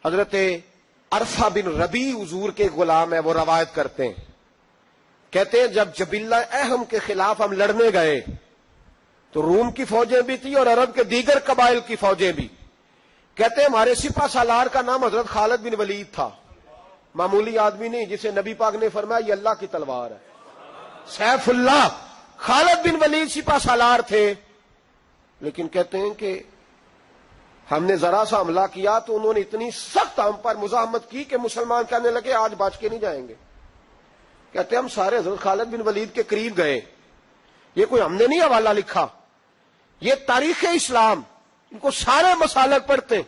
حضرت عرفہ بن ربیع حضور کے غلام ہے، وہ روایت کرتے ہیں، کہتے ہیں جب جبلہ اہم کے خلاف ہم لڑنے گئے تو روم کی فوجیں بھی تھی اور عرب کے دیگر قبائل کی فوجیں بھی. کہتے ہیں ہمارے سپہ سالار کا نام حضرت خالد بن ولید تھا، معمولی آدمی نہیں جسے نبی پاک نے فرمایا یہ اللہ کی تلوار ہے، سیف اللہ. خالد بن ولید سپہ سالار تھے، لیکن کہتے ہیں کہ ہم نے ذرا سا حملہ کیا تو انہوں نے اتنی سخت ہم پر مزاحمت کی کہ مسلمان کہنے لگے آج بچ کے نہیں جائیں گے. کہتے ہیں ہم سارے حضرت خالد بن ولید کے قریب گئے. یہ کوئی ہم نے نہیں حوالہ لکھا، یہ تاریخ اسلام، ان کو سارے مسالک پڑھتے ہیں.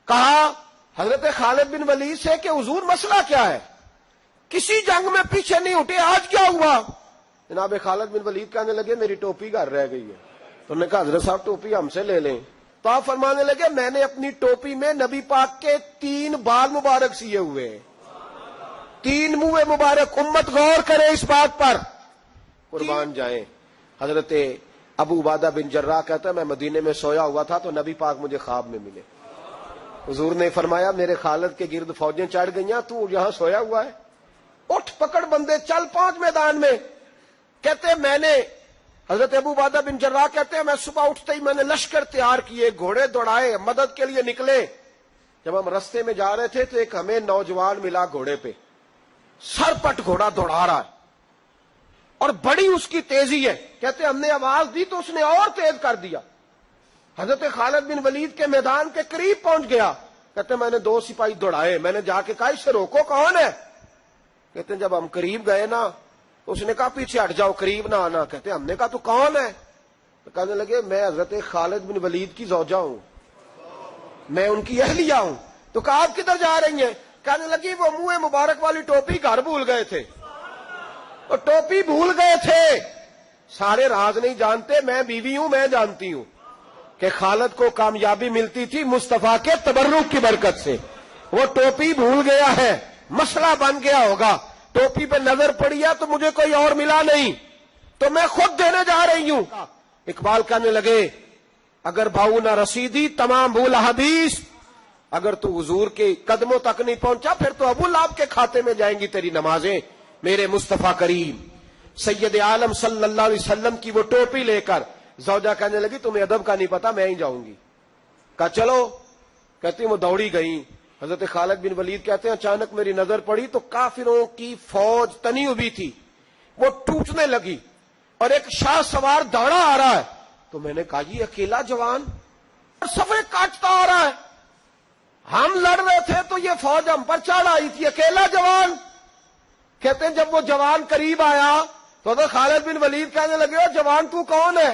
کہا حضرت خالد بن ولید سے کہ حضور مسئلہ کیا ہے، کسی جنگ میں پیچھے نہیں ہٹے، آج کیا ہوا؟ جناب خالد بن ولید کہنے لگے میری ٹوپی گھر رہ گئی ہے. تو انہوں نے کہا حضرت صاحب ٹوپی ہم سے لے لیں. تو آپ فرمانے لگے میں نے اپنی ٹوپی میں نبی پاک کے 3 بال مبارک سیے ہوئے ہیں، 3 منہ مبارک. امت غور کرے اس بات پر، قربان جائیں. حضرت ابو عبادہ بن جراح کہتا ہے میں مدینے میں سویا ہوا تھا تو نبی پاک مجھے خواب میں ملے. حضور نے فرمایا میرے خالد کے گرد فوجیں چڑھ گئیں، تو یہاں سویا ہوا ہے، اٹھ پکڑ بندے چل پہنچ میدان میں. کہتے ہیں میں نے، حضرت ابو عبادہ بن جراح کہتے ہیں میں صبح اٹھتے ہی میں نے لشکر تیار کیے، گھوڑے دوڑائے، مدد کے لیے نکلے. جب ہم رستے میں جا رہے تھے تو ایک ہمیں نوجوان ملا گھوڑے پہ، سر پٹ گھوڑا دوڑا رہا ہے اور بڑی اس کی تیزی ہے. کہتے ہیں ہم نے آواز دی تو اس نے اور تیز کر دیا. حضرت خالد بن ولید کے میدان کے قریب پہنچ گیا. کہتے ہیں میں نے 2 سپاہی دوڑائے، میں نے جا کے کہا اسے روکو، کون ہے؟ کہتے ہیں جب ہم قریب گئے نا اس نے کہا پیچھے ہٹ جاؤ، قریب نہ آنا. کہتے ہیں ہم نے کہا تو کون ہے؟ تو کہنے لگے میں حضرت خالد بن ولید کی زوجہ ہوں، میں ان کی اہلیہ ہوں. تو کہا آپ کدھر جا رہی ہیں؟ کہنے لگی وہ منہ مبارک والی ٹوپی گھر بھول گئے تھے، تو ٹوپی بھول گئے تھے. سارے راز نہیں جانتے، میں بیوی ہوں، میں جانتی ہوں کہ خالد کو کامیابی ملتی تھی مصطفیٰ کے تبرک کی برکت سے. وہ ٹوپی بھول گیا ہے، مسئلہ بن گیا ہوگا. ٹوپی پہ نظر پڑی ہے تو مجھے کوئی اور ملا نہیں تو میں خود دینے جا رہی ہوں. اقبال کہنے لگے اگر بھاؤ نہ رسیدی تمام بھول حدیث، اگر تو حضور کے قدموں تک نہیں پہنچا پھر تو ابو لہب کے کھاتے میں جائیں گی تیری نمازیں. میرے مصطفیٰ کریم سید عالم صلی اللہ علیہ وسلم کی وہ ٹوپی لے کر زوجہ کہنے لگی تمہیں ادب کا نہیں پتا، میں ہی جاؤں گی. کہا چلو. کہتی وہ دوڑی گئیں. حضرت خالد بن ولید کہتے ہیں اچانک میری نظر پڑی تو کافروں کی فوج تنی ہوئی تھی، وہ ٹوٹنے لگی اور ایک شاہ سوار دوڑا آ رہا ہے. تو میں نے کہا یہ اکیلا جوان صفے کاٹتا آ رہا ہے، ہم لڑ رہے تھے تو یہ فوج ہم پر چڑھ آئی تھی، اکیلا جوان. کہتے ہیں جب وہ جوان قریب آیا تو حضرت خالد بن ولید کہنے لگے جوان تو کون ہے؟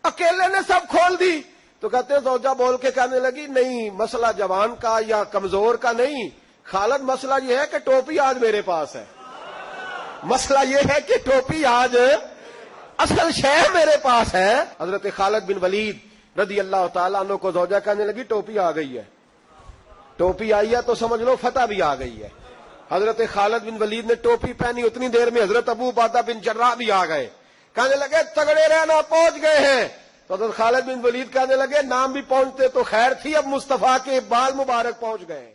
اکیلے نے سب کھول دی. تو کہتے ہیں زوجہ بول کے کہنے لگی نہیں مسئلہ جوان کا یا کمزور کا نہیں، خالد مسئلہ یہ ہے کہ ٹوپی آج میرے پاس ہے، مسئلہ یہ ہے کہ ٹوپی آج اصل شے میرے پاس ہے. حضرت خالد بن ولید رضی اللہ تعالیٰ عنہ کو زوجہ کہنے لگی ٹوپی آ گئی ہے. ٹوپی آئی ہے تو سمجھ لو فتح بھی آ گئی ہے. حضرت خالد بن ولید نے ٹوپی پہنی، اتنی دیر میں حضرت ابو عبادہ بن جراح بھی آ گئے. کہنے لگے تگڑے رہنا، پہنچ گئے ہیں. تو حضرت خالد بن ولید کہنے لگے نام بھی پہنچتے تو خیر تھی، اب مصطفیٰ کے بال مبارک پہنچ گئے.